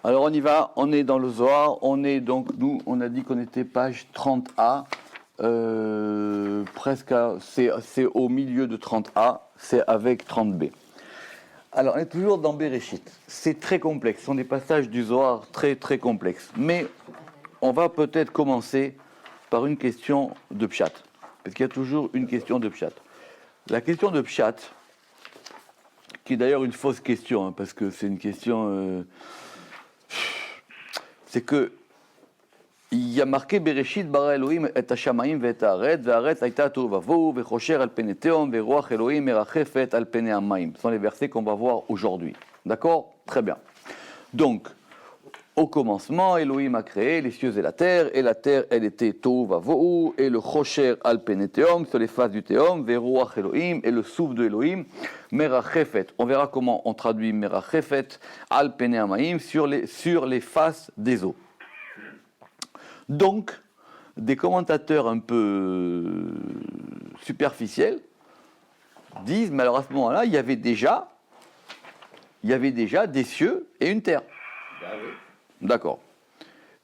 Alors on y va, on est dans le Zohar, on est donc, nous, on a dit qu'on était page 30a, c'est au milieu de 30a, c'est avec 30b. Alors on est toujours dans Bereshit, c'est très complexe, ce sont des passages du Zohar très très complexes, mais on va peut-être commencer par une question de Pshat, parce qu'il y a toujours une question de Pshat. La question de Pshat, qui est d'ailleurs une fausse question, parce que c'est une question... c'est que il y a marqué Bereshit bara Elohim et hashamayim ve'et haaretz ve'haaretz hayta tohu vavohu ve'chosher al pnei tehom ve'ruach Elohim merachefet al pnei hamayim. Ce sont les versets qu'on va voir aujourd'hui. D'accord ? Très bien. Donc, au commencement, Elohim a créé les cieux et la terre elle était tohu vavohu, et le chosher al pnei tehom, sur les faces du tehom, ve'ruach Elohim, et le souffle de Elohim, merachefet. On verra comment on traduit merachefet al pnei hamayim, sur les faces des eaux. Donc, des commentateurs un peu superficiels disent, mais alors à ce moment-là, il y avait déjà des cieux et une terre. Ben oui. D'accord.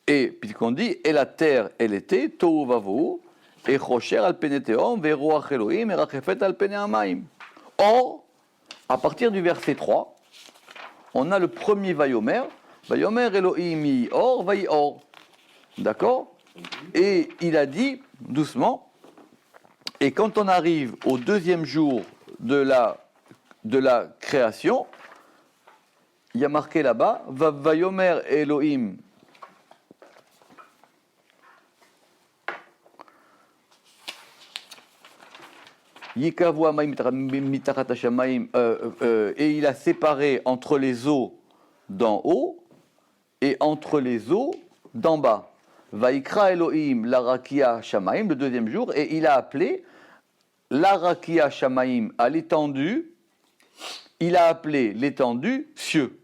Et puisqu'on dit, et la terre, elle était, tohu vavohu, et chosher al pnei tehom, ve'ruach Elohim, et rachefet al pnei hamayim. Or, à partir du verset 3, on a le premier vayomer Elohim yi or, vayi or. D'accord ? Et il a dit, doucement, et quand on arrive au deuxième jour de la création, il y a marqué là-bas, vayomer Elohim yikavu hamayim mitachat hashamayim, et il a séparé entre les eaux d'en haut et entre les eaux d'en bas. Vaikra Elohim l'arakia shamaim, le deuxième jour, et il a appelé l'arakia shamaim à l'étendue, il a appelé l'étendue cieux.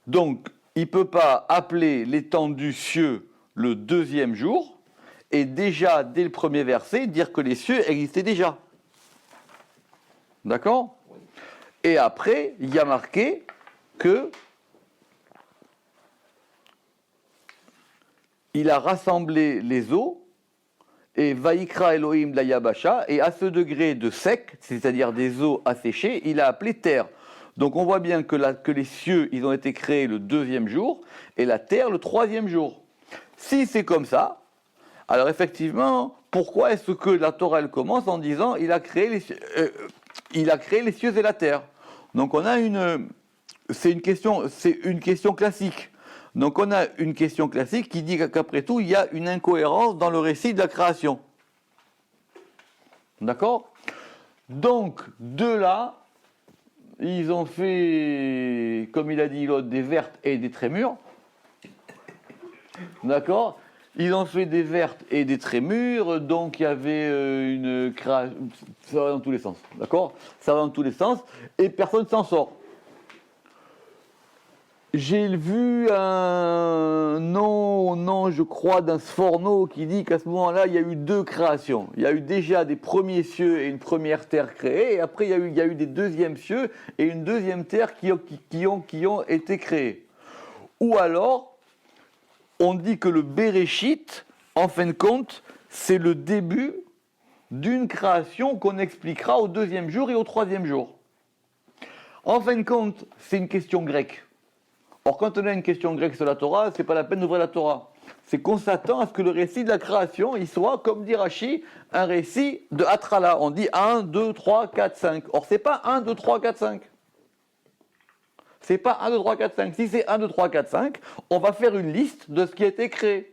Donc, il ne peut pas appeler l'étendue cieux le deuxième jour, et déjà, dès le premier verset, dire que les cieux existaient déjà. D'accord ? Et après, il y a marqué que il a rassemblé les eaux, et Vaikra Elohim la Yabasha, et à ce degré de sec, c'est-à-dire des eaux asséchées, il a appelé terre. Donc on voit bien que les cieux, ils ont été créés le deuxième jour, et la terre le troisième jour. Si c'est comme ça, alors effectivement, pourquoi est-ce que la Torah, elle commence en disant il a créé les cieux et la terre? Donc on a c'est une question classique. Donc on a une question classique qui dit qu'après tout, il y a une incohérence dans le récit de la création. D'accord ? Donc, de là, ils ont fait, comme il a dit l'autre, des vertes et des trémures. D'accord ? Ils ont fait des vertes et des trémures, donc il y avait une création. Ça va dans tous les sens. D'accord ? Ça va dans tous les sens, et personne ne s'en sort. J'ai vu un nom, je crois, d'un Sforno qui dit qu'à ce moment-là, il y a eu deux créations. Il y a eu déjà des premiers cieux et une première terre créée, et après il y a eu des deuxièmes cieux et une deuxième terre qui ont été créés. Ou alors, on dit que le Bereshit, en fin de compte, c'est le début d'une création qu'on expliquera au deuxième jour et au troisième jour. En fin de compte, c'est une question grecque. Or, quand on a une question grecque sur la Torah, c'est pas la peine d'ouvrir la Torah. C'est qu'on s'attend à ce que le récit de la création, il soit, comme dit Rashi, un récit de Hatrala. On dit 1, 2, 3, 4, 5. Or, c'est pas 1, 2, 3, 4, 5. C'est pas 1, 2, 3, 4, 5. Si c'est 1, 2, 3, 4, 5, on va faire une liste de ce qui a été créé.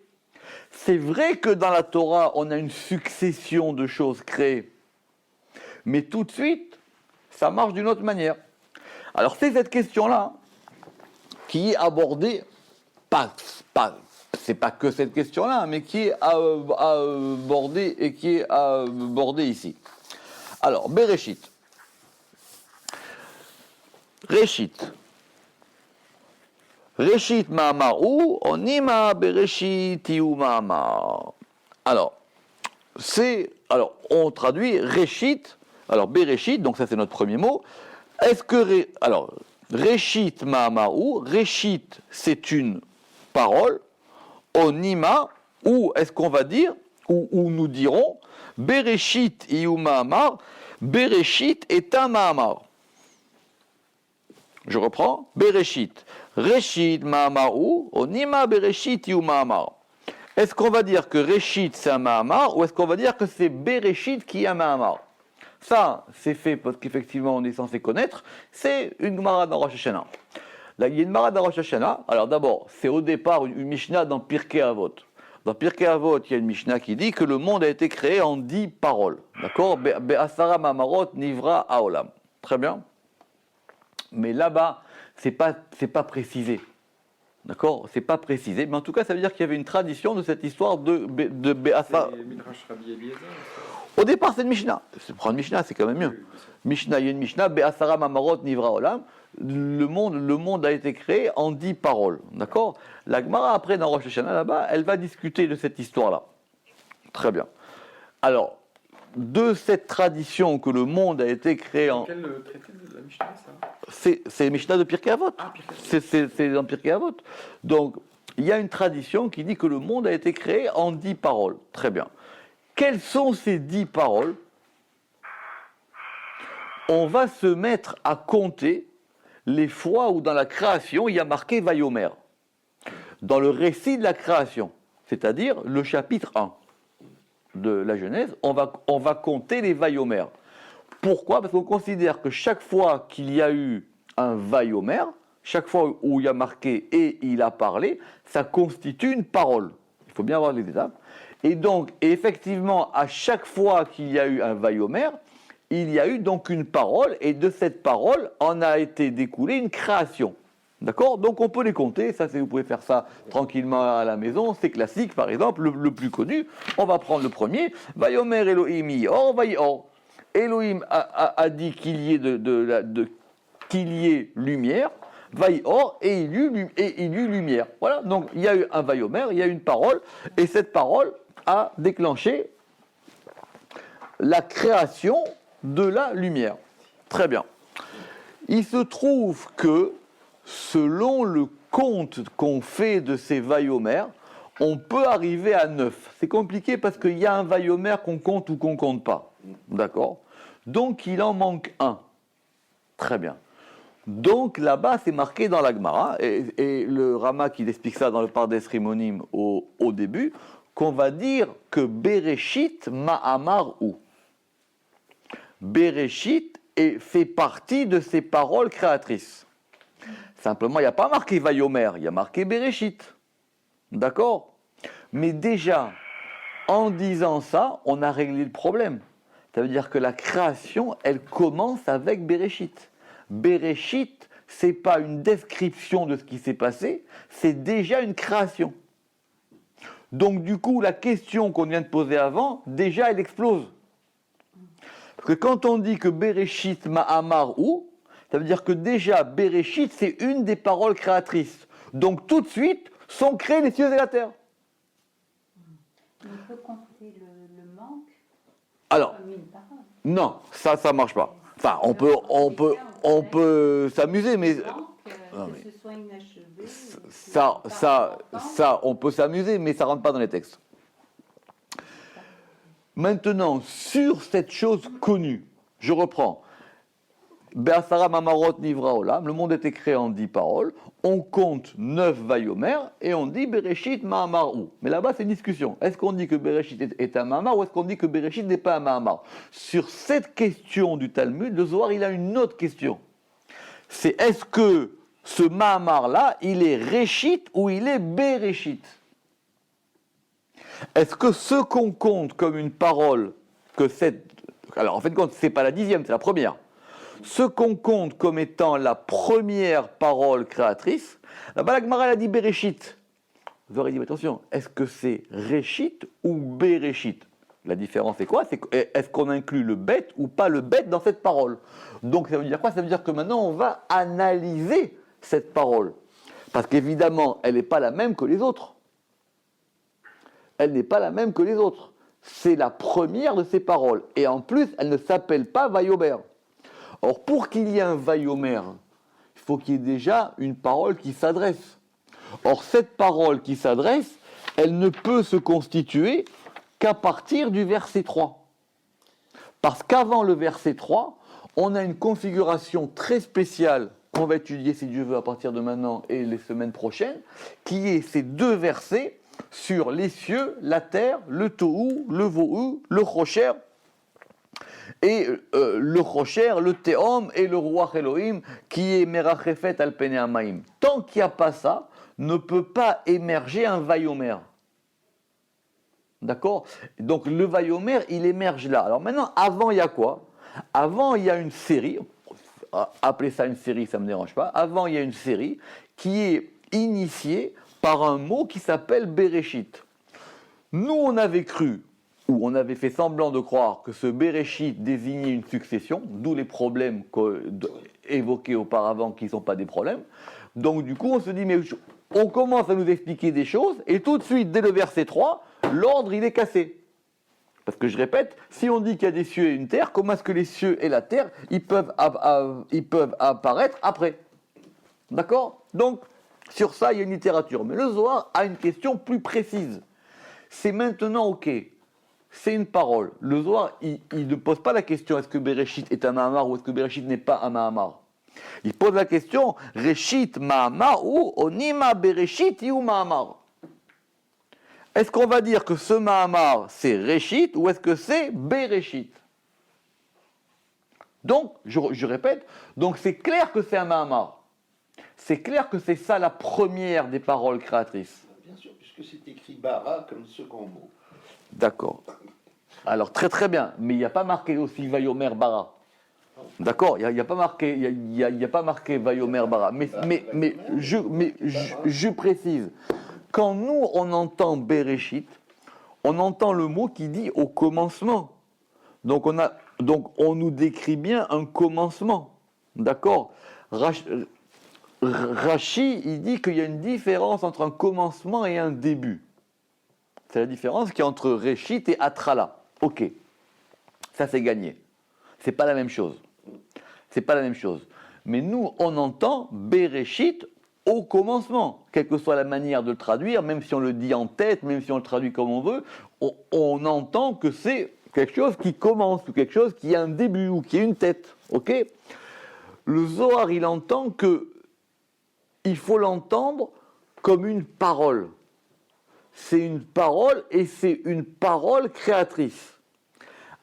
C'est vrai que dans la Torah, on a une succession de choses créées. Mais tout de suite, ça marche d'une autre manière. Alors, c'est cette question-là qui est abordée, c'est pas que cette question-là, mais qui est abordée et qui est abordée ici. Alors, Bereshit. Reshit ma'amaru, onima Bereshit yu ma'amar. Alors, on traduit Reshit, alors Bereshit, donc ça c'est notre premier mot. Alors, Reshit ma'amaru, Reshit c'est une parole, onima, ou est-ce qu'on va dire, ou nous dirons, Bereshit iu ma'amar, Bereshit est un ma'amar. Je reprends, Bereshit, Reshit ma'amaru, onima Bereshit iu ma'amar. Est-ce qu'on va dire que Reshit c'est un ma'amar, ou est-ce qu'on va dire que c'est Bereshit qui est un ma'amar? Ça, c'est fait parce qu'effectivement on est censé connaître, c'est une Gemara dans Rosh Hashanah. Là, il y a une Gemara dans Rosh Hashanah. Alors d'abord, c'est au départ une Mishnah dans Pirkei Avot. Dans Pirkei Avot, il y a une Mishnah qui dit que le monde a été créé en 10 paroles. D'accord? Be'asara ma'amarot nivra haolam. Très bien. Mais là-bas, c'est pas précisé. D'accord? C'est pas précisé. Mais en tout cas, ça veut dire qu'il y avait une tradition de cette histoire de Be'asara. C'est Midrash Rabbi Eliezer. Au départ, c'est une Mishnah. C'est prendre une Mishnah, c'est quand même mieux. Mishnah, il y a une Mishnah, Be'asara mamarot nivra olam. Le monde a été créé en 10 paroles. D'accord? La Gemara, après, dans Rosh Hashanah, là-bas, elle va discuter de cette histoire-là. Très bien. Alors, de cette tradition que le monde a été créé en. Quel traité de la Mishnah, ça? C'est Mishnah de Pirkei Avot. Ah, Pirkei Avot. C'est dans Pirkei Avot. Donc, il y a une tradition qui dit que le monde a été créé en 10 paroles. Très bien. Quelles sont ces 10 paroles? On va se mettre à compter les fois où dans la création il y a marqué Vayomer. Dans le récit de la création, c'est-à-dire le chapitre 1 de la Genèse, on va compter les Vayomer. Pourquoi? Parce qu'on considère que chaque fois qu'il y a eu un Vayomer, chaque fois où il y a marqué « et il a parlé », ça constitue une parole. Il faut bien avoir les étapes. Et donc, effectivement, à chaque fois qu'il y a eu un Vayomer, il y a eu donc une parole, et de cette parole, en a été découlée une création. D'accord? Donc on peut les compter, ça vous pouvez faire ça tranquillement à la maison, c'est classique, par exemple, le plus connu, on va prendre le premier, Vayomer Elohim Yor, Vayor. Elohim a dit qu'il y ait qu'il y ait lumière, Vayor, et il y eut lumière. Voilà, donc il y a eu un Vayomer, il y a eu une parole, et cette parole a déclenché la création de la lumière. Très bien. Il se trouve que, selon le compte qu'on fait de ces Vayomer, on peut arriver à 9. C'est compliqué parce qu'il y a un Vayomer qu'on compte ou qu'on ne compte pas. D'accord? Donc il en manque un. Très bien. Donc là-bas, c'est marqué dans la Gemara, et le Rama qui explique ça dans le Pardes Rimonim au début, qu'on va dire que Bereshit ma'amar ou. Bereshit fait partie de ces paroles créatrices. Simplement, il n'y a pas marqué Vayomer, il y a marqué Bereshit. D'accord? Mais déjà, en disant ça, on a réglé le problème. Ça veut dire que la création, elle commence avec Bereshit. Bereshit, ce n'est pas une description de ce qui s'est passé, c'est déjà une création. Donc du coup, la question qu'on vient de poser avant, déjà, elle explose. Parce que quand on dit que Bereshit ma'amar ou, ça veut dire que déjà, Bereshit, c'est une des paroles créatrices. Donc tout de suite, sont créés les cieux et la terre. On peut compter le manque Alors, comme une parole. non, ça marche pas. Enfin, on peut s'amuser, mais Non, que ce soit inachevé. ça, on peut s'amuser, mais ça rentre pas dans les textes. Maintenant, sur cette chose connue, je reprends. Be'asara mamarot nivra olam, le monde a été créé en 10 paroles, on compte 9 vayomer, et on dit Bereshit ma'amar ou. Mais là-bas, c'est une discussion. Est-ce qu'on dit que Bereshit est un ma'amar, ou est-ce qu'on dit que Bereshit n'est pas un ma'amar? Sur cette question du Talmud, le Zohar, il a une autre question. C'est est-ce que ce ma'amar-là, il est Reshit ou il est Bereshit? Est-ce que ce qu'on compte comme une parole, alors en fait, c'est pas la 10e, c'est la première. Ce qu'on compte comme étant la première parole créatrice, là-bas, la Gemara a dit Bereshit. Vous aurez dit, attention, est-ce que c'est Reshit ou Bereshit? La différence c'est quoi? C'est est-ce qu'on inclut le bet ou pas le bet dans cette parole? Donc ça veut dire quoi? Ça veut dire que maintenant on va analyser cette parole. Parce qu'évidemment, elle n'est pas la même que les autres. Elle n'est pas la même que les autres. C'est la première de ces paroles. Et en plus, elle ne s'appelle pas Vayomer. Or, pour qu'il y ait un Vayomer, il faut qu'il y ait déjà une parole qui s'adresse. Or, cette parole qui s'adresse, elle ne peut se constituer qu'à partir du verset 3. Parce qu'avant le verset 3, on a une configuration très spéciale qu'on va étudier, si Dieu veut, à partir de maintenant et les semaines prochaines, qui est ces deux versets sur les cieux, la terre, le tohu, le vohu, le rocher, et le rocher, le théom et le roi Elohim, qui est merachefet al pene hamaim. Tant qu'il n'y a pas ça, ne peut pas émerger un vayomer. D'accord? Donc le vayomer, il émerge là. Alors maintenant, avant, il y a quoi? Avant, il y a une série, appeler ça une série, ça ne me dérange pas. Avant, il y a une série qui est initiée par un mot qui s'appelle Bereshit. Nous, on avait cru, ou on avait fait semblant de croire que ce Bereshit désignait une succession, d'où les problèmes évoqués auparavant qui ne sont pas des problèmes. Donc du coup, on se dit, mais on commence à nous expliquer des choses, et tout de suite, dès le verset 3, l'ordre, il est cassé. Parce que je répète, si on dit qu'il y a des cieux et une terre, comment est-ce que les cieux et la terre, ils peuvent apparaître après? D'accord? Donc, sur ça, il y a une littérature. Mais le Zohar a une question plus précise. C'est maintenant OK. C'est une parole. Le Zohar, il ne pose pas la question est-ce que Bereshit est un Mahamar ou est-ce que Bereshit n'est pas un Mahamar. Il pose la question Reshit Mahamar ou Onima Bereshit ou Mahamar. Est-ce qu'on va dire que ce Mahamar c'est Reshit ou est-ce que c'est Bereshit? Donc, je répète, donc c'est clair que c'est un Mahamar. C'est clair que c'est ça la première des paroles créatrices. Bien sûr, puisque c'est écrit bara comme second mot. D'accord. Alors très très bien, mais il n'y a pas marqué aussi Vayomer bara. D'accord, il n'y a pas marqué, il y a pas marqué Vayomer bara. Mais je précise, quand nous on entend Bereshit, on entend le mot qui dit au commencement. Donc on nous décrit bien un commencement. D'accord. Rashi, il dit qu'il y a une différence entre un commencement et un début. C'est la différence qu'il y a entre Réchit et Atrala. Ok, ça c'est gagné. C'est pas la même chose. C'est pas la même chose. Mais nous, on entend Bereshit au commencement, quelle que soit la manière de le traduire, même si on le dit en tête, même si on le traduit comme on veut, on entend que c'est quelque chose qui commence, ou quelque chose qui a un début, ou qui a une tête. Ok? Le Zohar, il entend que il faut l'entendre comme une parole. C'est une parole et c'est une parole créatrice.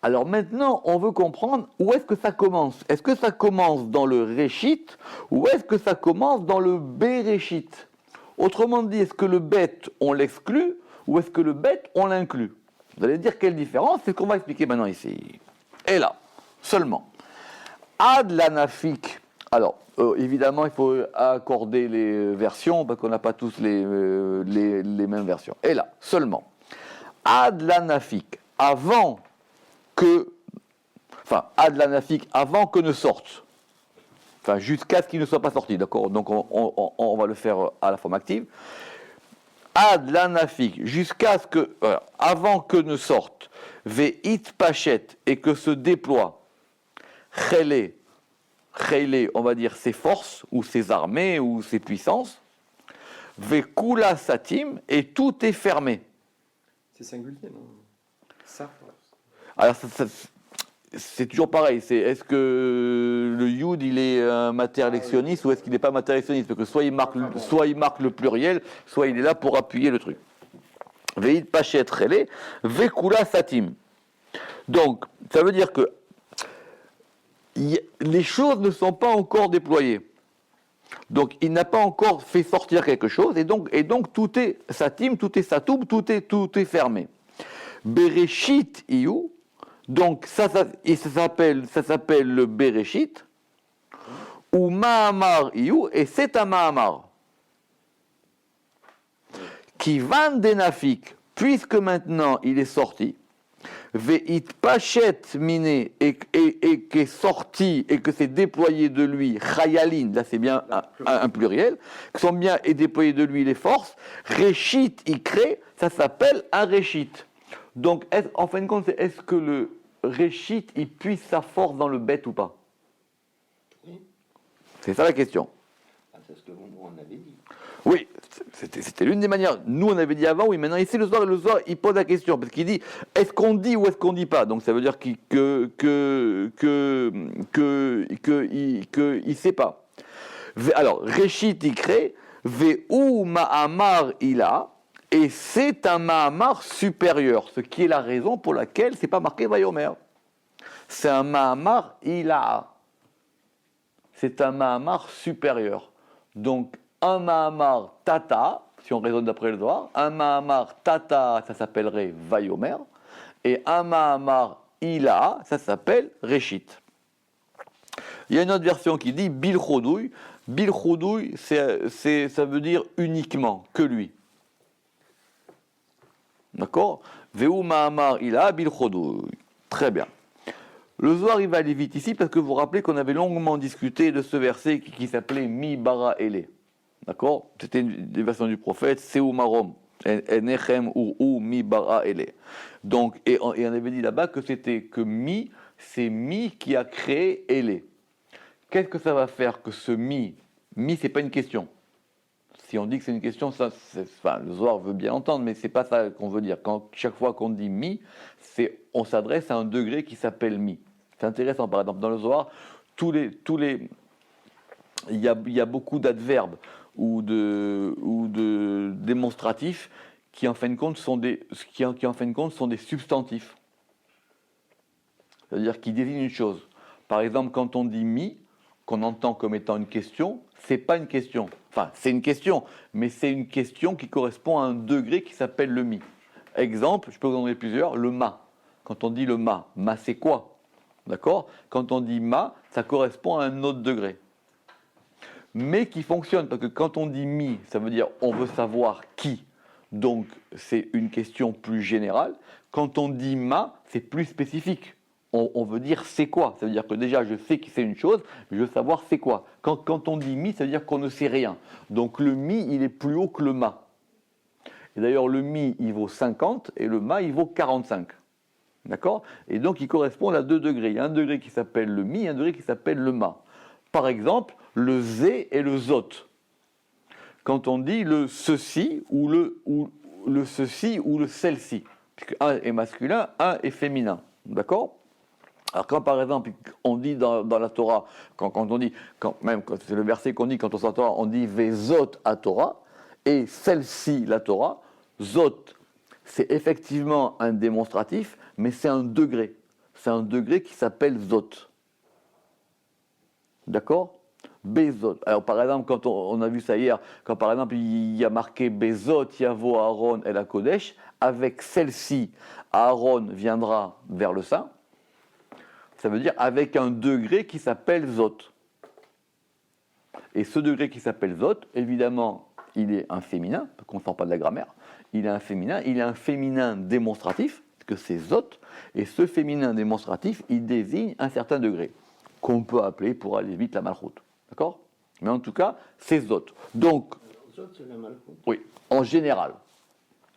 Alors maintenant, on veut comprendre où est-ce que ça commence. Est-ce que ça commence dans le Réchit ou est-ce que ça commence dans le Bereshit? Autrement dit, est-ce que le bête, on l'exclut ou est-ce que le bête, on l'inclut? Vous allez dire quelle différence? C'est ce qu'on va expliquer maintenant ici. Et là, seulement. Ad l'anafik. Alors, évidemment, il faut accorder les versions parce qu'on n'a pas tous les mêmes versions. Et là, seulement. Ad l'anafik. Avant que ne sorte. Enfin, jusqu'à ce qu'il ne soit pas sorti, d'accord? Donc, on va le faire à la forme active. Ad l'anafik, jusqu'à ce que, avant que ne sorte, ve'it pachet, et que se déploie, chélé, on va dire ses forces, ou ses armées, ou ses puissances, ve'kula satim, et tout est fermé. C'est singulier, non? Ça. Alors, c'est toujours pareil. Est-ce que le Yud, il est un matérialextionniste ou est-ce qu'il n'est pas matérialextionniste? Parce que soit il marque le pluriel, soit il est là pour appuyer le truc. Ve'id pachet relé, ve'kula satim. Donc, ça veut dire que les choses ne sont pas encore déployées. Donc, il n'a pas encore fait sortir quelque chose, et donc tout est satim, tout est satoum, tout est fermé. Bereshit iyu. Donc, ça s'appelle le Bereshit, ou Mahamar Iyu, et c'est un Mahamar. Qui van denafik, puisque maintenant il est sorti, ve'it pachet miné, et qu'est sorti, et que c'est déployé de lui, chayalin, là c'est bien un pluriel, que sont bien et déployés de lui les forces, Réchit ikré, ça s'appelle un Réchit. Donc, en fin de compte, est-ce que le Réchit, il puise sa force dans le bête ou pas? Oui. C'est ça la question. c'est ce que on avait dit. Oui, c'était l'une des manières. Nous, on avait dit avant, oui, maintenant ici, le soir, il pose la question, parce qu'il dit, est-ce qu'on dit ou est-ce qu'on dit pas? Donc ça veut dire qu'il sait pas. Alors, Réchit il crée, Ve'u Ma'amar ila, et c'est un Ma'amar supérieur, ce qui est la raison pour laquelle c'est pas marqué Vayomer. C'est un Ma'amar ila. C'est un Ma'amar supérieur. Donc, un Mahamar Tata, si on raisonne d'après le Zohar, un Mahamar Tata, ça s'appellerait Vayomer, et un Mahamar Ila, ça s'appelle Réchit. Il y a une autre version qui dit Bil Chodouy. Bil Chodouy, ça veut dire uniquement, que lui. D'accord? Veu Mahamar Ila, Bil Chodouy. Très bien. Le Zohar, il va aller vite ici parce que vous vous rappelez qu'on avait longuement discuté de ce verset qui s'appelait Mi Bara Ele. D'accord? C'était une des versions du prophète, Seu Marom, Enechem Uru Mi Bara Ele. Donc, et on avait dit là-bas que c'était que Mi, c'est Mi qui a créé Ele. Qu'est-ce que ça va faire que ce Mi, c'est pas une question. Si on dit que c'est une question, ça, le Zohar veut bien entendre, mais c'est pas ça qu'on veut dire. Chaque fois qu'on dit Mi, on s'adresse à un degré qui s'appelle Mi. C'est intéressant, par exemple, dans le Zohar, il y a beaucoup d'adverbes ou de démonstratifs qui en fin de compte sont des substantifs. C'est-à-dire qui désignent une chose. Par exemple, quand on dit mi, qu'on entend comme étant une question, c'est pas une question. Enfin, c'est une question, mais c'est une question qui correspond à un degré qui s'appelle le mi. Exemple, je peux vous en donner plusieurs, le ma. Quand on dit le ma c'est quoi? D'accord? Quand on dit ma, ça correspond à un autre degré. Mais qui fonctionne, parce que quand on dit mi, ça veut dire on veut savoir qui. Donc c'est une question plus générale. Quand on dit ma, c'est plus spécifique. On veut dire c'est quoi. Ça veut dire que déjà je sais que c'est une chose, mais je veux savoir c'est quoi. Quand on dit mi, ça veut dire qu'on ne sait rien. Donc le mi, il est plus haut que le ma. Et d'ailleurs le mi, il vaut 50 et le ma, il vaut 45. D'accord? Et donc, il correspond à 2 degrés. Il y a un degré qui s'appelle le mi et un degré qui s'appelle le ma. Par exemple, le zé et le zot. Quand on dit le ceci ou le ceci ou le celle-ci, puisque un est masculin, un est féminin. D'accord? Alors, quand par exemple, on dit dans la Torah, quand c'est le verset qu'on dit quand on s'entend, on dit Vezot à Torah, et celle-ci, la Torah, zot, c'est effectivement un démonstratif, mais c'est un degré. C'est un degré qui s'appelle Zot. D'accord? Bezot. Alors par exemple, quand on a vu ça hier, quand par exemple il y a marqué Bezot, Yavo, Aaron et la Kodesh, avec celle-ci, Aaron viendra vers le sein. Ça veut dire avec un degré qui s'appelle Zot. Et ce degré qui s'appelle Zot, évidemment, il est un féminin, parce qu'on ne sort pas de la grammaire. Il est un féminin démonstratif, que c'est Zot, et ce féminin démonstratif, il désigne un certain degré, qu'on peut appeler, pour aller vite, la malchoute. D'accord? Mais en tout cas, c'est Zot. Donc, Zot, c'est la malchoute. Oui, en général.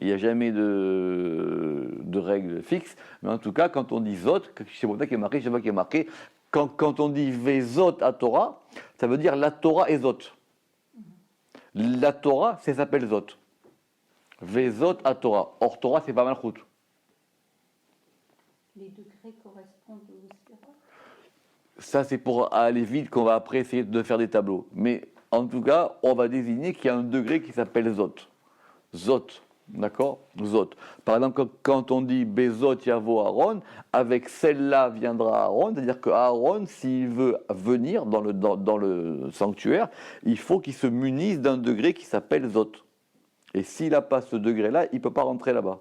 Il n'y a jamais de règle fixe, mais en tout cas, quand on dit Zot, c'est pour ça qu'il est marqué, quand on dit Vezot à Torah, ça veut dire la Torah est Zot. La Torah, ça s'appelle Zot. Vezot à Torah. Or, Torah, c'est pas malchoute. Les degrés correspondent aux spirales. Ça, c'est pour aller vite qu'on va après essayer de faire des tableaux. Mais en tout cas, on va désigner qu'il y a un degré qui s'appelle Zot. Zot, d'accord? Zot. Par exemple, quand on dit Bezot Yavo Aaron, avec celle-là viendra Aaron, c'est-à-dire que Aaron, s'il veut venir dans le sanctuaire, il faut qu'il se munisse d'un degré qui s'appelle Zot. Et s'il n'a pas ce degré-là, il ne peut pas rentrer là-bas.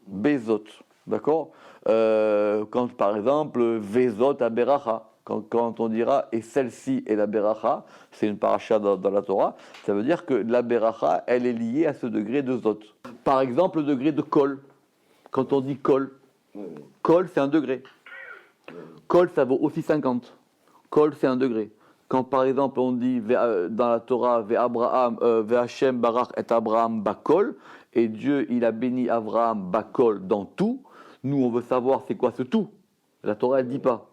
Bezot, d'accord? Quand par exemple, Vezot à Beracha, quand on dira et celle-ci est la Beracha, c'est une paracha dans la Torah, ça veut dire que la Beracha, elle est liée à ce degré de Zot. Par exemple, le degré de Kol. Quand on dit Kol, Kol c'est un degré. Kol ça vaut aussi 50. Kol c'est un degré. Quand par exemple on dit dans la Torah Ve'Hashem barach et Abraham bakol, et Dieu il a béni Abraham bakol dans tout, nous on veut savoir c'est quoi ce tout. La Torah elle dit pas.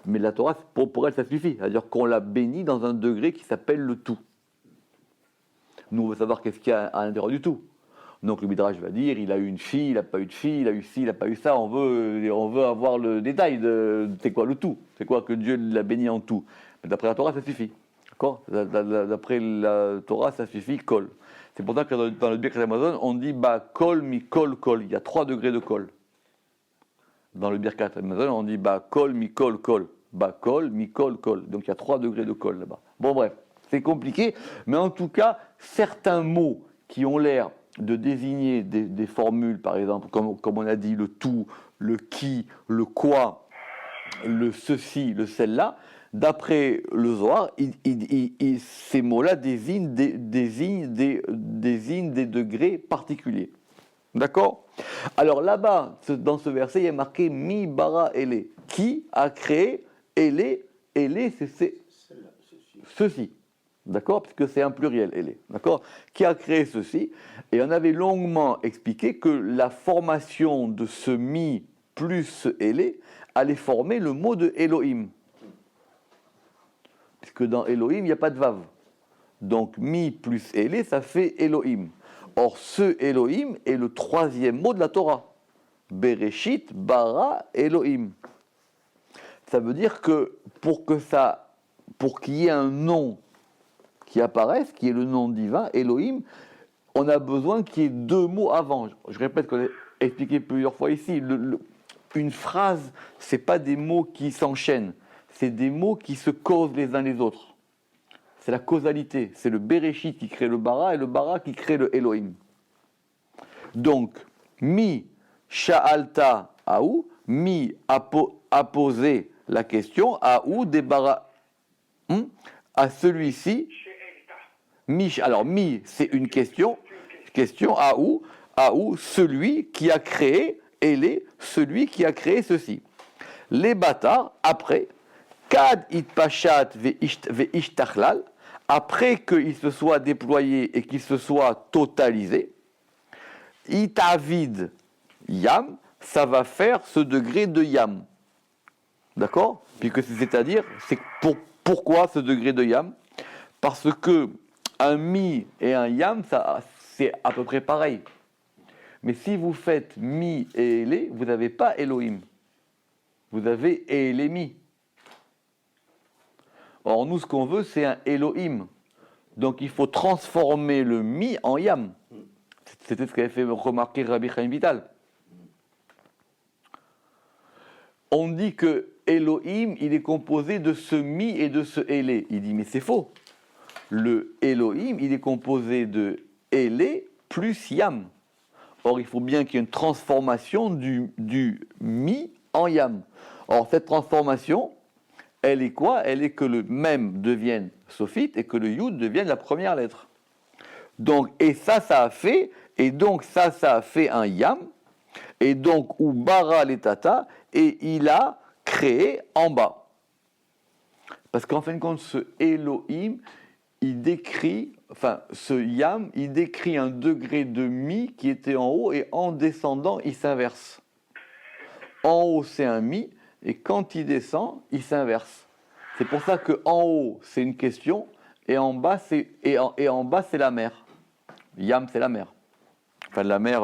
Mais la Torah pour elle ça suffit. C'est-à-dire qu'on l'a béni dans un degré qui s'appelle le tout. Nous, on veut savoir qu'est-ce qu'il y a à l'intérieur du tout. Donc le Midrash va dire, il a eu une fille, il n'a pas eu de fille, il a eu ci, il n'a pas eu ça. On veut avoir le détail de c'est quoi le tout. C'est quoi que Dieu l'a béni en tout. Mais d'après la Torah, ça suffit. D'accord. D'après la Torah, ça suffit, kol. C'est pour ça que dans le Birkat Hamazon, on dit bah kol mi kol kol. Il y a 3 degrés de kol. Dans le Birkat Hamazon, on dit bah kol mi kol kol. Bah kol mi kol kol. Donc il y a 3 degrés de kol là-bas. Bon bref, c'est compliqué, mais en tout cas, certains mots qui ont l'air de désigner des formules, par exemple, comme on a dit, le tout, le qui, le quoi, le ceci, le celle-là, d'après le Zohar, ces mots-là désignent des degrés particuliers. D'accord? Alors là-bas, dans ce verset, il y a marqué Mi bara ele. Qui a créé ele? Ele, c'est Celle-là, ceci. ceci. D'accord? Puisque c'est un pluriel, ele. D'accord? Qui a créé ceci? Et on avait longuement expliqué que la formation de ce mi plus ce ele allait former le mot de Elohim. Puisque dans Elohim, il n'y a pas de vav. Donc mi plus ele, ça fait Elohim. Or, ce Elohim est le 3e mot de la Torah. Bereshit, bara, Elohim. Ça veut dire que pour qu'il y ait un nom qui apparaisse, qui est le nom divin, Elohim, on a besoin qu'il y ait 2 mots avant. Je répète qu'on a expliqué plusieurs fois ici. Une phrase, ce n'est pas des mots qui s'enchaînent, c'est des mots qui se causent les uns les autres. C'est la causalité. C'est le Bereshit qui crée le bara et le bara qui crée le Elohim. Donc, mi sha'alta aou, mi a posé la question, aou débara à celui-ci. Alors, mi, c'est une question, aou, celui qui a créé, elé, celui qui a créé ceci. Les bâtards, après, kad itpashat ve'ishtachlal, après qu'il se soit déployé et qu'il se soit totalisé, itavid yam, ça va faire ce degré de yam. D'accord? Puisque c'est-à-dire, pourquoi ce degré de yam? Parce que un mi et un yam, c'est à peu près pareil. Mais si vous faites mi et elé, vous n'avez pas Elohim. Vous avez Elémi. Or, nous, ce qu'on veut, c'est un Elohim. Donc, il faut transformer le mi en yam. C'était ce qu'avait fait remarquer Rabbi Chaim Vital. On dit que Elohim, il est composé de ce mi et de ce elé. Il dit, mais c'est faux. Le Elohim, il est composé de elé plus yam. Or, il faut bien qu'il y ait une transformation du mi en yam. Or, cette transformation, elle est quoi? Elle est que le mem devienne sophite et que le yud devienne la première lettre. Donc, et ça a fait, et donc ça a fait un yam, et donc, ou bara letata, et il a créé en bas. Parce qu'en fin de compte, ce Elohim, il décrit, ce yam, il décrit un degré de mi qui était en haut, et en descendant, il s'inverse. En haut, c'est un mi, et quand il descend, il s'inverse. C'est pour ça qu'en haut, c'est une question, et en bas, c'est la mer. Yam, c'est la mer. Enfin, la mer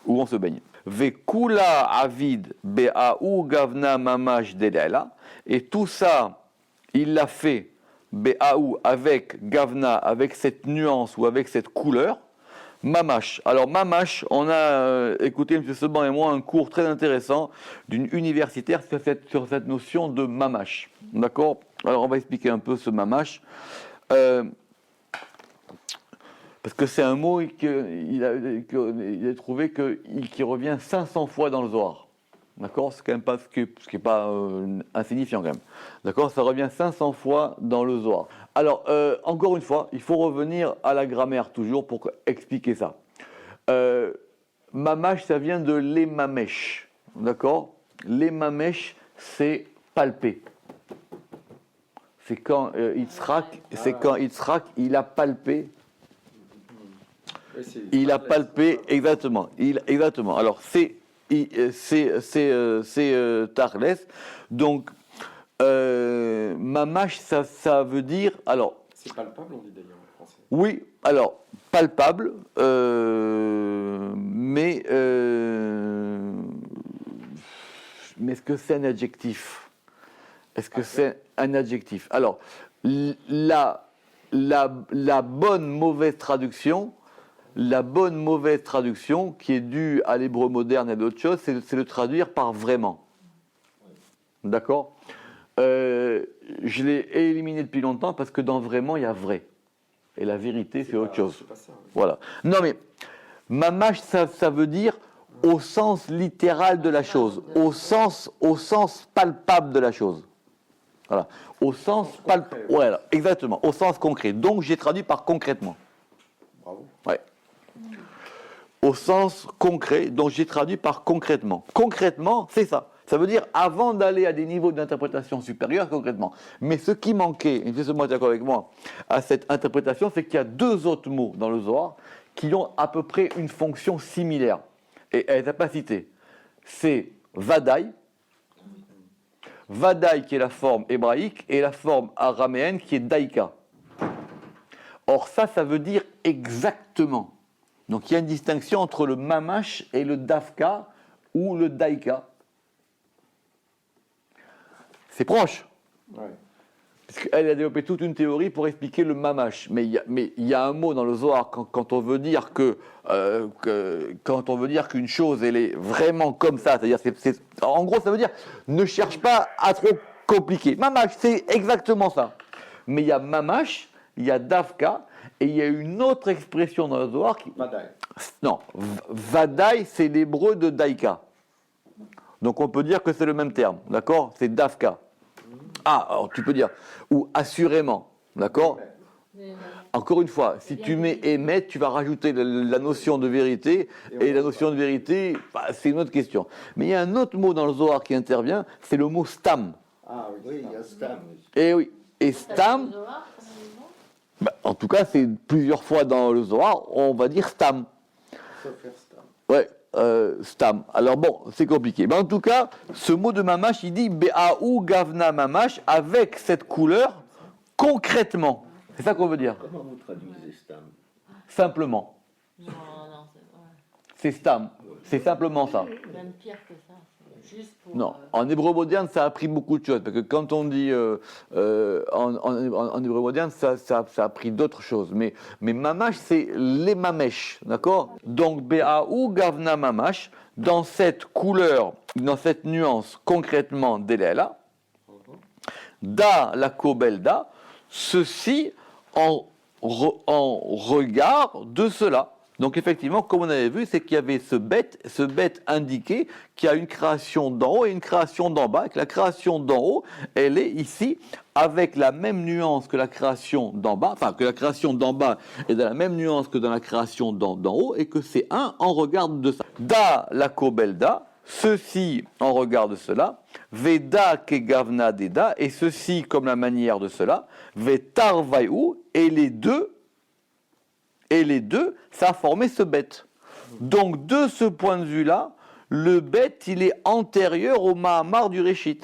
où on se baigne. Vekula avid be'aou gavna mamash delela. Et tout ça, il l'a fait be'aou avec gavna, avec cette nuance ou avec cette couleur. Mamash. Alors Mamash, on a écouté M. Seban et moi un cours très intéressant d'une universitaire sur cette notion de Mamash. D'accord? Alors on va expliquer un peu ce Mamash. Parce que c'est un mot qu'il a trouvé qui revient 500 fois dans le Zohar. D'accord? C'est quand même pas ce qui est pas insignifiant quand même. D'accord? Ça revient 500 fois dans le Zohar. Alors, encore une fois, il faut revenir à la grammaire toujours pour expliquer ça. Mamash, ça vient de l'emamesh. D'accord? L'emamesh, c'est palper. C'est quand Yitzhak, il a palpé. Il a palpé, exactement. Exactement. Alors, c'est Tarles. Donc, Mamash, ça veut dire. Alors, c'est palpable, on dit d'ailleurs en français. Oui, alors, palpable, mais est-ce que c'est un adjectif? Est-ce que c'est un adjectif? Alors, la bonne mauvaise traduction, qui est due à l'hébreu moderne et à d'autres choses, c'est le traduire par vraiment. D'accord? Je l'ai éliminé depuis longtemps parce que dans vraiment, il y a vrai. Et la vérité, c'est autre chose. C'est pas ça, oui. Voilà. Non, mais mamash, ça veut dire au sens littéral de la chose, au sens palpable de la chose. Voilà. Au sens palpable. Voilà, exactement. Au sens concret. Donc, j'ai traduit par concrètement. Bravo. Ouais. Au sens concret, donc j'ai traduit par concrètement. Concrètement, c'est ça. Ça veut dire avant d'aller à des niveaux d'interprétation supérieurs, concrètement. Mais ce qui manquait, et vous êtes d'accord avec moi, à cette interprétation, c'est qu'il y a deux autres mots dans le Zohar qui ont à peu près une fonction similaire. Et elle n'est pas citée. C'est Vadaï. Vadaï qui est la forme hébraïque et la forme araméenne qui est Daïka. Or ça veut dire exactement. Donc il y a une distinction entre le mamash et le dafka ou le daïka. C'est proche. Ouais. Parce qu'elle a développé toute une théorie pour expliquer le mamash. Mais il y a un mot dans le Zohar quand on veut dire quand on veut dire qu'une chose elle est vraiment comme ça, c'est-à-dire en gros ça veut dire ne cherche pas à trop compliquer. Mamash, c'est exactement ça. Mais il y a mamash, il y a dafka et il y a une autre expression dans le Zohar qui Vadaï. non, Vadaï, c'est l'hébreu de Daïka. Donc on peut dire que c'est le même terme, d'accord? C'est Dafka. Ah, alors tu peux dire, ou assurément, d'accord? Encore une fois, si tu mets émet, tu vas rajouter la notion de vérité, et la notion de vérité, c'est une autre question. Mais il y a un autre mot dans le Zohar qui intervient, c'est le mot stam. Ah oui, Oui, il y a Stam aussi. Et oui, et stam, en tout cas, c'est plusieurs fois dans le Zohar, on va dire stam. sauf faire Stam. Ouais, stam. Alors bon, c'est compliqué. Mais en tout cas, ce mot de mamash, il dit Be'aou gavna mamash, avec cette couleur, concrètement. C'est ça qu'on veut dire. Comment vous traduisez Stam? Simplement. Non, non, c'est ouais. C'est stam. C'est simplement ça. Même pire que ça. C'est juste pour. Non, en hébreu moderne, ça a pris beaucoup de choses. Parce que quand on dit en hébreu moderne, ça a pris d'autres choses. Mais mamash, c'est les mamèches, d'accord? Donc, Be'aou gavna mamash, dans cette couleur, dans cette nuance, concrètement, d'Elela, da la kobelda, ceci en regard de cela. Donc effectivement, comme on avait vu, c'est qu'il y avait ce bête indiqué qu'il y a une création d'en haut et une création d'en bas, et que la création d'en haut, elle est ici avec la même nuance que la création d'en bas, enfin que la création d'en bas est dans la même nuance que dans la création d'en haut, et que c'est un en regard de ça. Da la kobelda, ceci en regard de cela, veda kegavna deda, et ceci comme la manière de cela, vetar vayu, et les deux, ça a formé ce bête. Donc, de ce point de vue-là, le bête, il est antérieur au Mahamar du Réchit.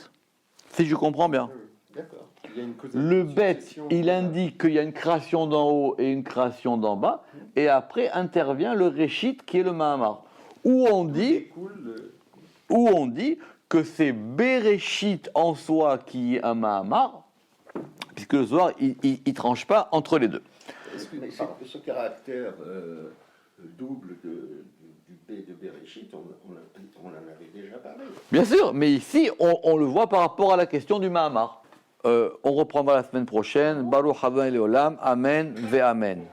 Si je comprends bien. D'accord. Il y a une Le bête, succession. il indique qu'il y a une création d'en haut et une création d'en bas, et après intervient le Réchit qui est le Mahamar. Où on dit que c'est Béréchit en soi qui est un Mahamar, puisque le Zohar, il tranche pas entre les deux. Mais ce caractère double du B de Bereshit, on en avait déjà parlé. Bien sûr, mais ici, on le voit par rapport à la question du Mahamar. On reprendra la semaine prochaine. Baruch Adonai Leolam. Amen ve Amen.